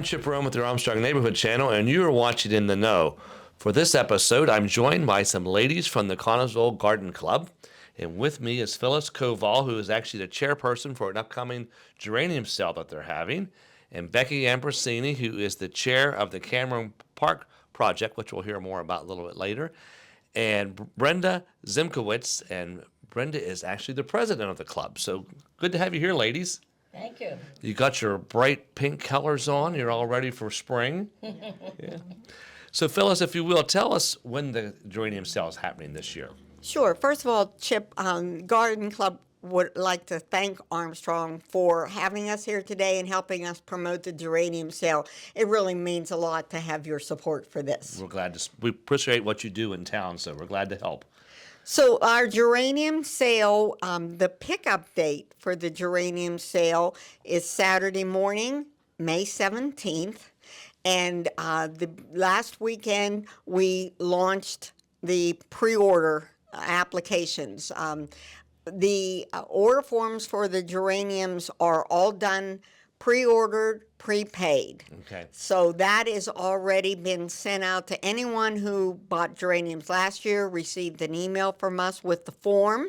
I'm Chip Rome with your Armstrong Neighborhood Channel, and you are watching In the Know. For this episode, I'm joined by some ladies from the Connellsville Garden Club, and with me is Phyllis Koval, who is actually the chairperson for an upcoming geranium sale that they're having, and Becky Ambrosini, who is the chair of the Cameron Park Project, which we'll hear more about a little bit later, and Brenda Zimkowitz, and Brenda is actually the president of the club. So good to have you here, ladies. Thank you. You got your bright pink colors on. You're all ready for spring. Yeah. So, Phyllis, if you will, tell us when the geranium sale is happening this year. Sure. First of all, Chip, Garden Club would like to thank Armstrong for having us here today and helping us promote the geranium sale. It really means a lot to have your support for this. We're glad to. We appreciate what you do in town, so we're glad to help. So our geranium sale, the pickup date for the geranium sale is Saturday morning, May 17th. And the last weekend, we launched the pre-order applications. The order forms for the geraniums are all done pre-ordered, prepaid. Okay. So that has already been sent out to anyone who bought geraniums last year, received an email from us with the form.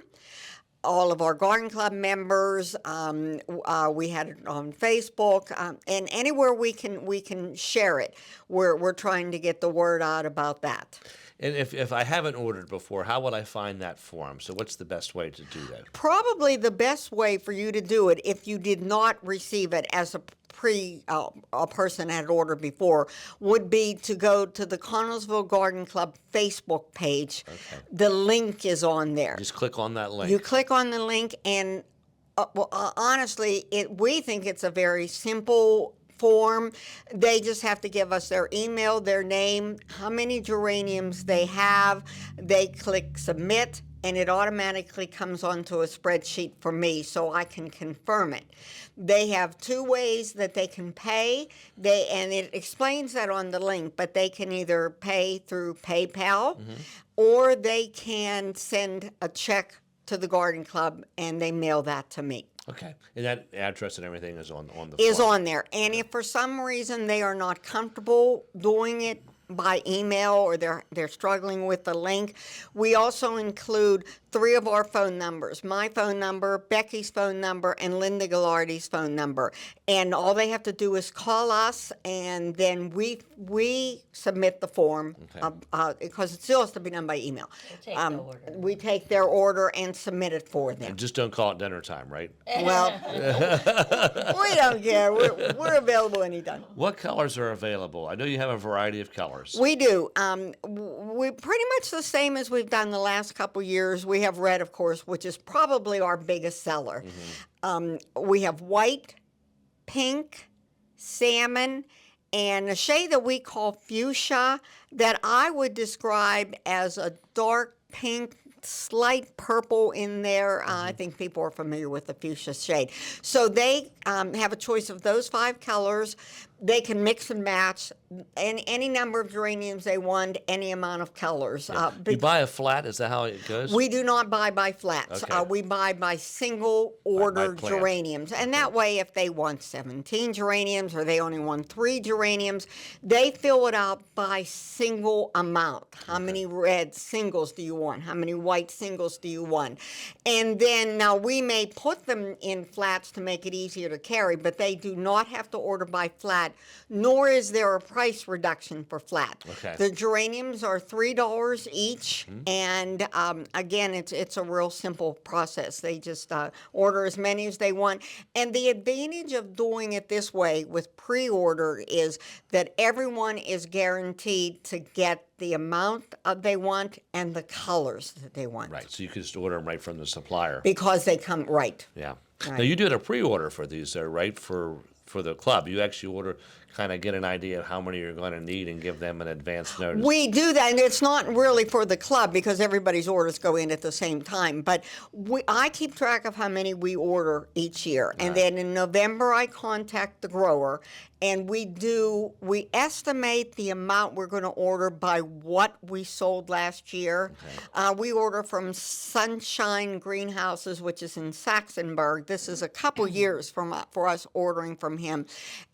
All of our garden club members, we had it on Facebook, and anywhere we can share it. We're trying to get the word out about that. And if I haven't ordered before, how would I find that form? So what's the best way to do that? Probably the best way for you to do it, if you did not receive it as a person had ordered before, would be to go to the Connellsville Garden Club Facebook page. Okay. The link is on there. Just click on that link. You click on the link, and honestly, we think it's a very simple form. They just have to give us their email, their name, how many geraniums they have. They click submit, and it automatically comes onto a spreadsheet for me so I can confirm it. They have two ways that they can pay, and it explains that on the link, but they can either pay through PayPal or they can send a check to the garden club and they mail that to me. Okay. And that address and everything is on the Is form. on there. And if for some reason they are not comfortable doing it by email or they're struggling with the link, we also include 3 of our phone numbers: my phone number, Becky's phone number, and Linda Gallardi's phone number. And all they have to do is call us, and then we submit the form, because it still has to be done by email. We'll take the order. We take their order and submit it for them. And just don't call it dinner time, right? Well, we don't care. We're available anytime. What colors are available? I know you have a variety of colors. We do. We're pretty much the same as we've done the last couple years. We have red, of course, which is probably our biggest seller. We have white, pink, salmon, and a shade that we call fuchsia that I would describe as a dark pink, slight purple in there. I think people are familiar with the fuchsia shade. So they have a choice of those 5 colors. They can mix and match any number of geraniums they want, any amount of colors. Yeah. You buy a flat? Is that how it goes? We do not buy by flats. Okay. We buy by single order plant. geraniums. And that way, if they want 17 geraniums or they only want 3 geraniums, they fill it out by single amount. How many red singles do you want? How many white singles do you want? And then, now we may put them in flats to make it easier to carry, but they do not have to order by flat, nor is there a price reduction for flat. Okay. The geraniums are $3 each, and again, it's a real simple process. They just order as many as they want. And the advantage of doing it this way with pre-order is that everyone is guaranteed to get the amount they want and the colors that they want. Right, so you can just order them right from the supplier. Because they come right. Yeah. Right. Now, you did a pre-order for these, right, for the club. You actually order, kind of get an idea of how many you're going to need and give them an advance notice. We do that, and it's not really for the club because everybody's orders go in at the same time. But I keep track of how many we order each year. And then in November, I contact the grower, and we estimate the amount we're going to order by what we sold last year. Okay. We order from Sunshine Greenhouses, which is in Saxonburg. This is a couple years for us ordering from him.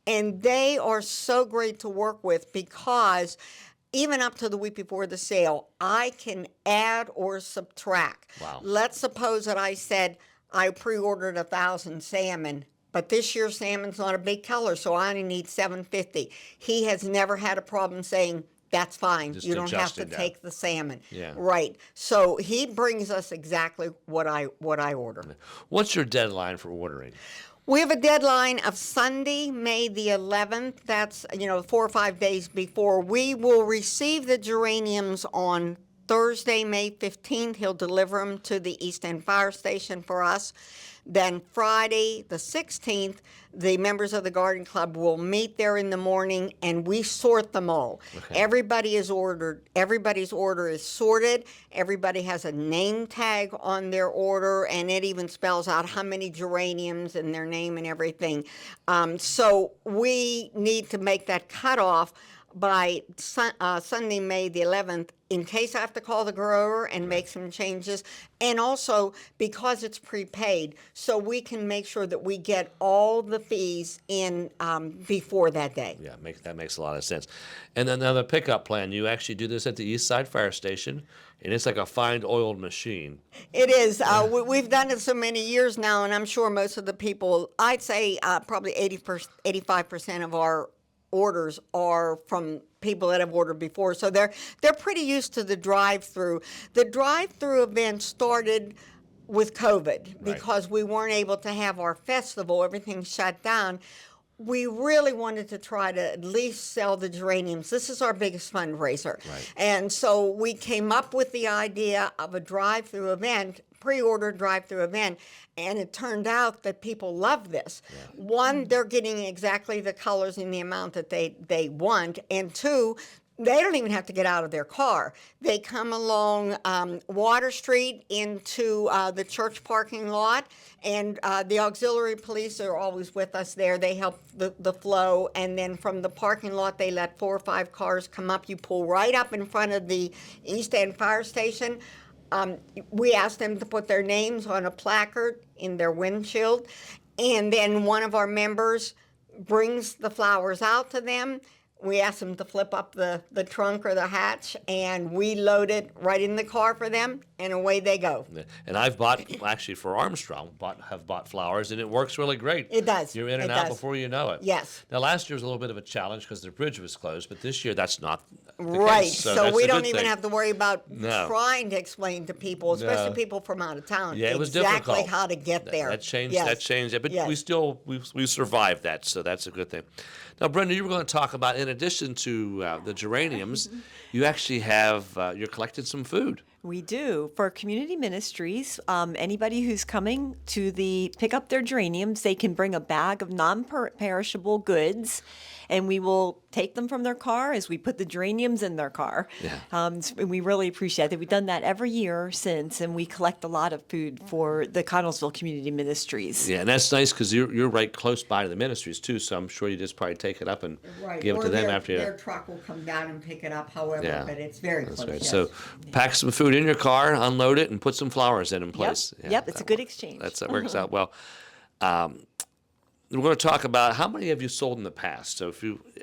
And they are so great to work with because even up to the week before the sale, I can add or subtract. Wow. Let's suppose that I said I pre-ordered 1,000 salmon, but this year's salmon's not a big color, so I only need 750. He has never had a problem saying, that's fine. Just You don't have to adjusting that. take the salmon. Yeah. Right. So he brings us exactly what I order. What's your deadline for ordering? We have a deadline of Sunday, May the 11th. That's, 4 or 5 days before. We will receive the geraniums on Thursday, May 15th. He'll deliver them to the East End Fire Station for us. Then Friday, the 16th, the members of the garden club will meet there in the morning and we sort them all. Okay. Everybody's order is sorted. Everybody has a name tag on their order, and it even spells out how many geraniums and their name and everything. So we need to make that cutoff by Sunday, May the 11th, in case I have to call the grower and make some changes, and also because it's prepaid, so we can make sure that we get all the fees in before that day. Yeah, that makes a lot of sense. And then the pickup plan, you actually do this at the East Side Fire Station, and it's like a fine oiled machine. It is. We've done it so many years now, and I'm sure most of the people, I'd say probably 85% of our orders are from people that have ordered before, so they're pretty used to the drive-through. The drive-through event started with COVID because we weren't able to have our festival. Everything shut down. We really wanted to try to at least sell the geraniums. This is our biggest fundraiser. Right. And so we came up with the idea of a drive-through event, pre-order drive-through event, and it turned out that people love this. Yeah. One, they're getting exactly the colors in the amount that they want, and two, they don't even have to get out of their car. They come along Water Street into the church parking lot, and the auxiliary police are always with us there. They help the flow, and then from the parking lot, they let 4 or 5 cars come up. You pull right up in front of the East End Fire Station. We ask them to put their names on a placard in their windshield, and then one of our members brings the flowers out to them. We ask them to flip up the trunk or the hatch, and we load it right in the car for them, and away they go. And I've bought, actually for Armstrong, have bought flowers, and it works really great. It does. You're in and out before you know it. Yes. Now, last year was a little bit of a challenge because the bridge was closed, but this year that's not the Right. case. So we don't even have to worry about No. trying to explain to people, especially people from out of town, Yeah, it was exactly difficult. how to get there. That changed. Yes. That changed it, but Yes. we survived that, so that's a good thing. Now, Brenda, you were going to talk about, in addition to the geraniums, you actually have you're collecting some food. We do. For community ministries, anybody who's coming to pick up their geraniums, they can bring a bag of non-perishable goods, and we will take them from their car as we put the geraniums in their car. Yeah. And we really appreciate that. We've done that every year since, and we collect a lot of food for the Connellsville Community Ministries. Yeah, and that's nice because you're right close by to the ministries too, so I'm sure you just probably take it up and give it to them after you. Their truck will come down and pick it up, however, Yeah. but it's very That's close. right. Yes. So pack some food in your car, unload it, and put some flowers in place. Yep, yep, it's a good exchange. That works out well. We're going to talk about how many have you sold in the past. So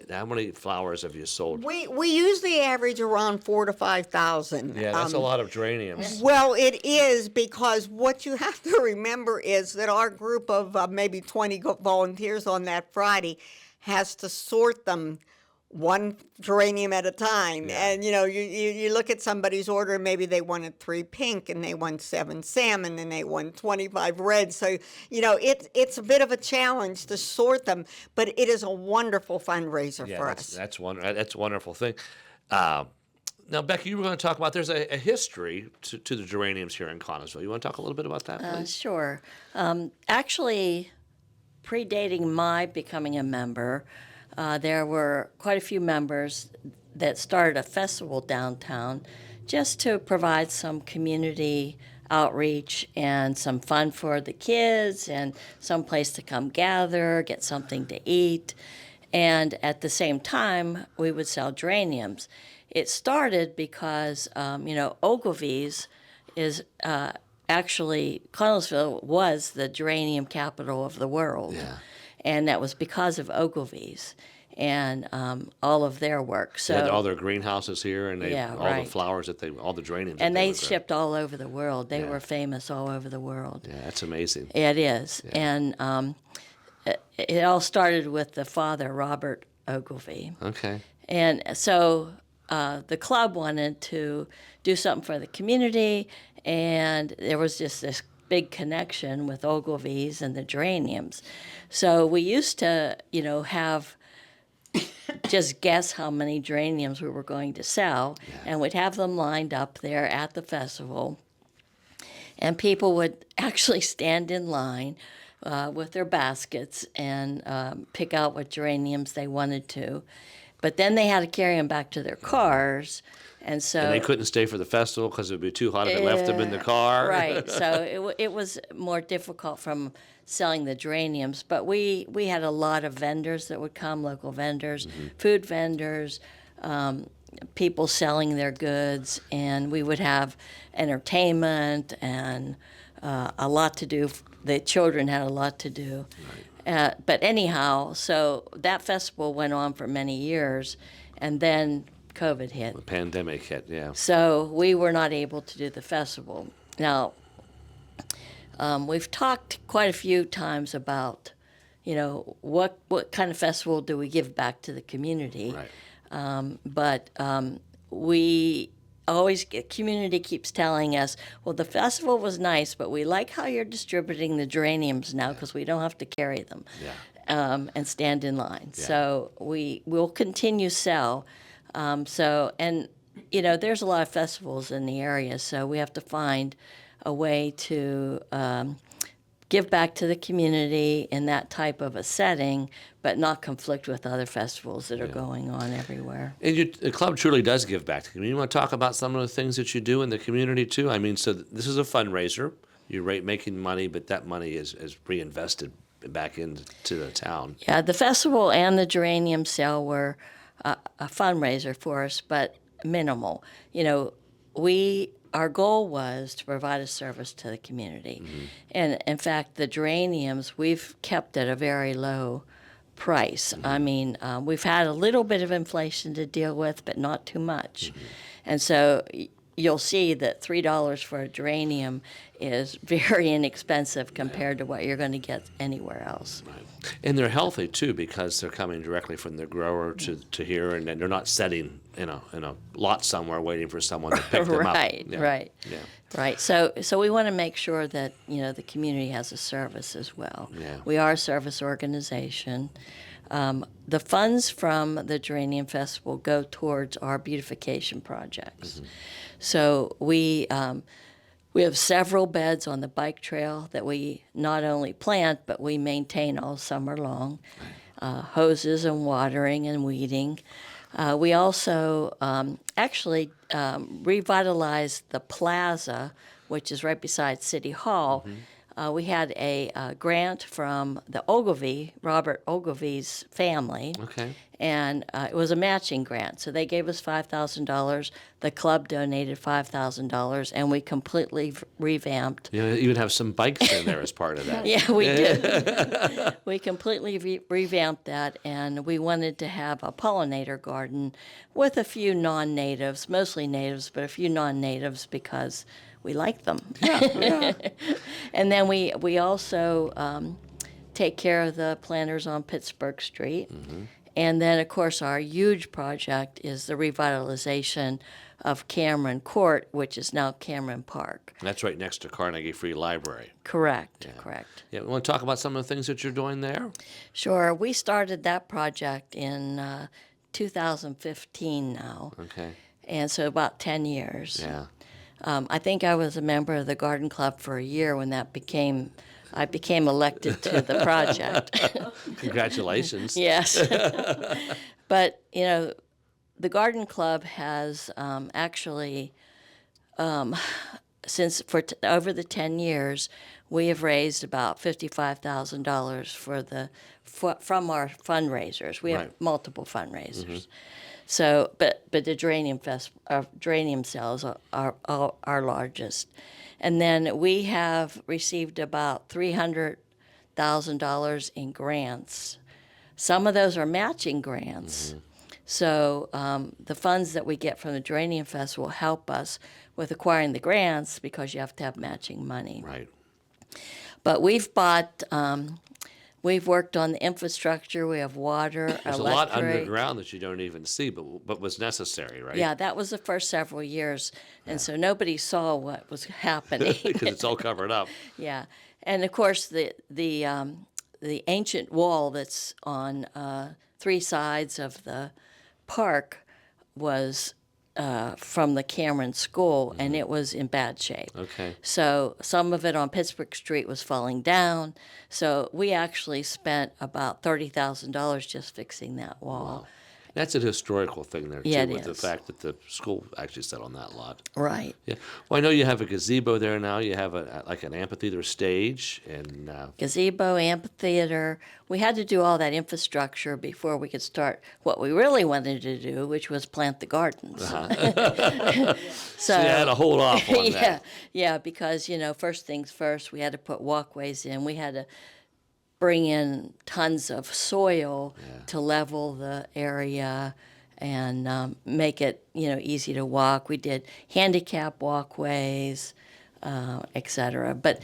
how many flowers have you sold? We usually average around 4,000 to 5,000. Yeah, that's a lot of geraniums. Well, it is, because what you have to remember is that our group of maybe 20 volunteers on that Friday has to sort them one geranium at a time. Yeah. And, you look at somebody's order, maybe they wanted 3 pink and they want 7 salmon and they want 25 red. So, it's a bit of a challenge to sort them, but it is a wonderful fundraiser for us. That's a wonderful thing. Now, Becky, you were going to talk about, there's a history to the geraniums here in Connellsville. You want to talk a little bit about that, please? Sure. Actually, predating my becoming a member, there were quite a few members that started a festival downtown just to provide some community outreach and some fun for the kids and some place to come gather, get something to eat. And at the same time, we would sell geraniums. It started because, Ogilvy's is actually, Connellsville was the geranium capital of the world. Yeah. and that was because of Ogilvy's and all of their work. So They had all their greenhouses here, and Yeah, all the right. flowers all the geraniums. and that they would grow. shipped all over the world. They Yeah. were famous all over the world. Yeah, that's amazing. It is. And it all started with the father, Robert Ogilvy. Okay. And so the club wanted to do something for the community, and there was just this big connection with Ogilvy's and the geraniums. So we used to, have just guess how many geraniums we were going to sell, and we'd have them lined up there at the festival. And people would actually stand in line with their baskets and pick out what geraniums they wanted to. But then they had to carry them back to their cars. And so And they couldn't stay for the festival because it would be too hot if they left them in the car. Right. So it was more difficult from selling the geraniums. But we had a lot of vendors that would come, local vendors, food vendors, people selling their goods, and we would have entertainment and a lot to do. The children had a lot to do. But anyhow, so that festival went on for many years, and then COVID hit. The pandemic hit, yeah. So we were not able to do the festival. Now, we've talked quite a few times about, what kind of festival do we give back to the community? Right. But we always community keeps telling us, well, the festival was nice, but we like how you're distributing the geraniums now because we don't have to carry them and stand in line. Yeah. So we will continue sell. There's a lot of festivals in the area, so we have to find a way to give back to the community in that type of a setting, but not conflict with other festivals that are going on everywhere. And the club truly does give back to the community. You want to talk about some of the things that you do in the community, too? I mean, so this is a fundraiser. You're making money, but that money is reinvested back into the town. Yeah, the festival and the geranium sale were a fundraiser for us, but minimal. Our goal was to provide a service to the community. And in fact, the geraniums, we've kept at a very low price. I mean, we've had a little bit of inflation to deal with, but not too much. And so you'll see that $3 for a geranium is very inexpensive compared to what you're going to get anywhere else. Right. And they're healthy, too, because they're coming directly from the grower to here, and they're not setting in a lot somewhere waiting for someone to pick them up. Right, Yeah. right. Yeah. Right. So we want to make sure that, the community has a service as well. Yeah. We are a service organization. The funds from the Geranium Festival go towards our beautification projects. So we have several beds on the bike trail that we not only plant, but we maintain all summer long, hoses and watering and weeding. We also actually revitalized the plaza, which is right beside City Hall. We had a grant from the Robert Ogilvy's family. Okay. And it was a matching grant. So they gave us $5,000. The club donated $5,000, and we completely revamped. You even have some bikes in there as part of that. Yeah, we did. We completely revamped that, and we wanted to have a pollinator garden with a few non-natives, mostly natives, but a few non-natives because we like them. Yeah. And then we also take care of the planters on Pittsburgh Street. And then, of course, our huge project is the revitalization of Cameron Court, which is now Cameron Park. And that's right next to Carnegie Free Library. Correct. Yeah, we want to talk about some of the things that you're doing there? Sure. We started that project in 2015 now. Okay. And so about 10 years. Yeah. I think I was a member of the Garden Club for a year when I became elected to the project. Congratulations. Yes. But, the Garden Club has actually, since over the 10 years, we have raised about $55,000 from our fundraisers. We have Right. multiple fundraisers. So, but the geranium sales are our largest. And then we have received about $100,000 in grants. Some of those are matching grants. So the funds that we get from the Geranium Festival help us with acquiring the grants because you have to have matching money. Right. But we've worked on the infrastructure. We have water, There's electric. a lot underground that you don't even see, but was necessary, right? Yeah, that was the first several years, and so nobody saw what was happening. Because it's all covered up. Yeah, and of course the ancient wall that's on 3 sides of the park was from the Cameron School, and it was in bad shape. Okay. So some of it on Pittsburgh Street was falling down. So we actually spent about $30,000 just fixing that wall. That's a historical thing there, too, Yeah, it with the is. fact that the school actually sat on that lot. Right. Yeah. Well, I know you have a gazebo there now. You have like an amphitheater stage, and Gazebo, amphitheater. We had to do all that infrastructure before we could start what we really wanted to do, which was plant the gardens. so you had to hold off on yeah, that. yeah, because first things first, we had to put walkways in. We had to bring in tons of soil to level the area and make it easy to walk. We did handicap walkways, etc. But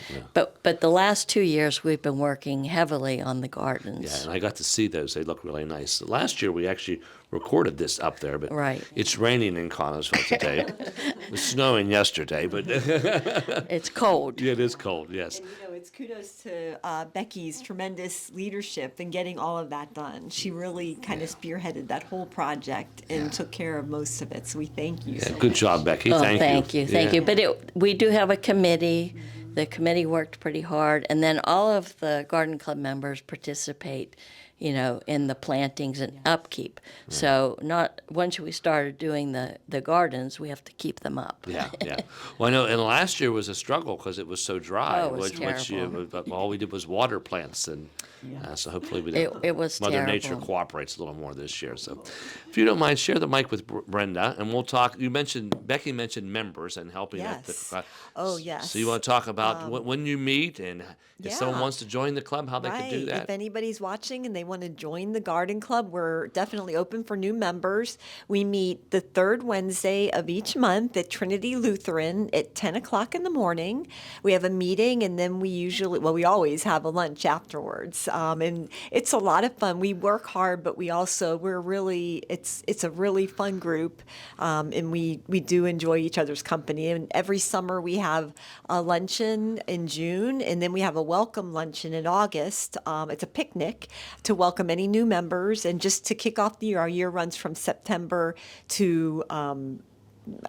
the last 2 years we've been working heavily on the gardens. Yeah, and I got to see those. They look really nice. Last year we actually recorded this up there, but Right. it's raining in Connellsville today. It was snowing yesterday, but It's cold. it is cold, yes. And it's kudos to Becky's tremendous leadership in getting all of that done. She really kind of spearheaded that whole project and took care of most of it. So we thank you. Yeah, good job, Becky. Oh, Thank you. thank Yeah. you. But we do have a committee. The committee worked pretty hard, and then all of the garden club members participate, in the plantings and upkeep. So not once we started doing the gardens, we have to keep them up. Yeah, yeah. Well, I know, and last year was a struggle because it was so dry. Oh, it was All we did was water plants, and so hopefully It was Mother Nature terrible. cooperates a little more this year. So, if you don't mind, share the mic with Brenda, and we'll talk. Becky mentioned members and helping at Yes. the. Oh, yes. So you want to talk about when you meet and if someone Yeah. wants to join the club, how they can do that. If anybody's watching and they want to join the garden club, we're definitely open for new members. We meet the third Wednesday of each month at Trinity Lutheran at 10 o'clock in the morning. We have a meeting, and then we always have a lunch afterwards. And it's a lot of fun. We work hard, but it's a really fun group. And we do enjoy each other's company. And every summer we have a luncheon in June, and then we have a welcome luncheon in August. It's a picnic to welcome any new members, and just to kick off the year. Our year runs from September to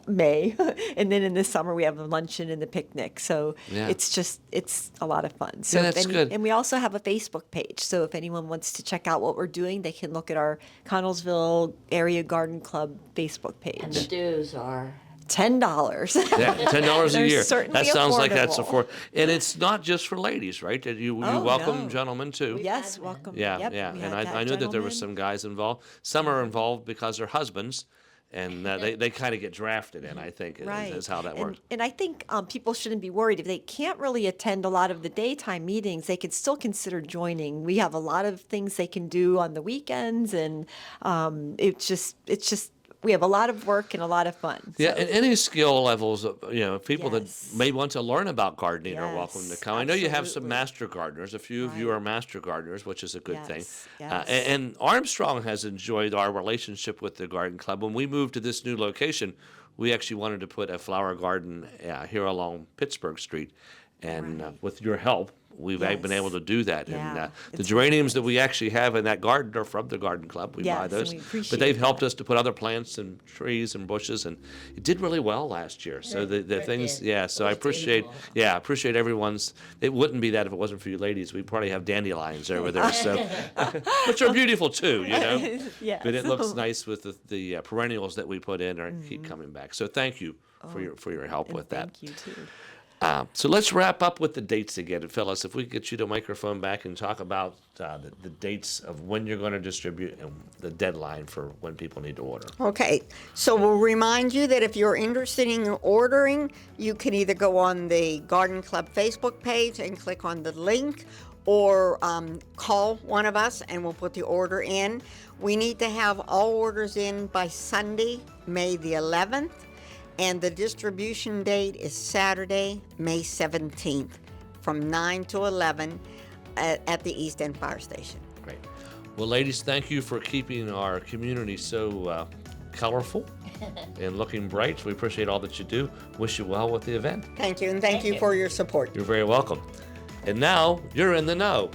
May, and then in the summer we have the luncheon and the picnic. So Yeah. it's a lot of fun. So Yeah, if that's good. And we also have a Facebook page. So if anyone wants to check out what we're doing, they can look at our Connellsville Area Garden Club Facebook And the page. dues are $10. Yeah, $10 a They're year. certainly That sounds like that's affordable. and it's not just for ladies, right? You Oh, welcome no. gentlemen too. Yes, welcome. Yeah, Yep, yeah, we and had I know that there were gentleman. some guys involved. Some are involved because they're husbands, and they kind of get drafted in. I think is how that works. And I think people shouldn't be worried if they can't really attend a lot of the daytime meetings. They could still consider joining. We have a lot of things they can do on the weekends, and it's just we have a lot of work and a lot of fun. Yeah, So- and any skill levels, people Yes. that may want to learn about gardening are welcome to Yes, come. I know you have some absolutely. master gardeners. A few of you Right. are master gardeners, which is a good thing. Yes, yes. And Armstrong has enjoyed our relationship with the garden club. When we moved to this new location, we actually wanted to put a flower garden here along Pittsburgh Street. And with your help, we've been Yes. able to do that. And Yeah, the it's geraniums that we actually have in that garden are from the garden club. We Yes, buy and those. we But appreciate they've helped that. us to put other plants and trees and bushes, and it did really well last year. So the things, did. yeah. So It I was appreciate, beautiful. appreciate everyone's. It wouldn't be that if it wasn't for you ladies. We'd probably have dandelions over there, so which are beautiful too, Yes. But it looks nice with the perennials that we put in and keep coming back. So thank you for your help And with that. thank you too. So let's wrap up with the dates again. And Phyllis, if we could get you the microphone back and talk about the dates of when you're going to distribute and the deadline for when people need to order. Okay, so we'll remind you that if you're interested in ordering, you can either go on the Garden Club Facebook page and click on the link, or call one of us and we'll put the order in. We need to have all orders in by Sunday, May the 11th, and the distribution date is Saturday, May 17th, from 9 to 11 at the East End Fire Station. Great. Well, ladies, thank you for keeping our community so colorful and looking bright. We appreciate all that you do. Wish you well with the event. Thank you, and thank you for your support. You're very welcome. And now you're in the know.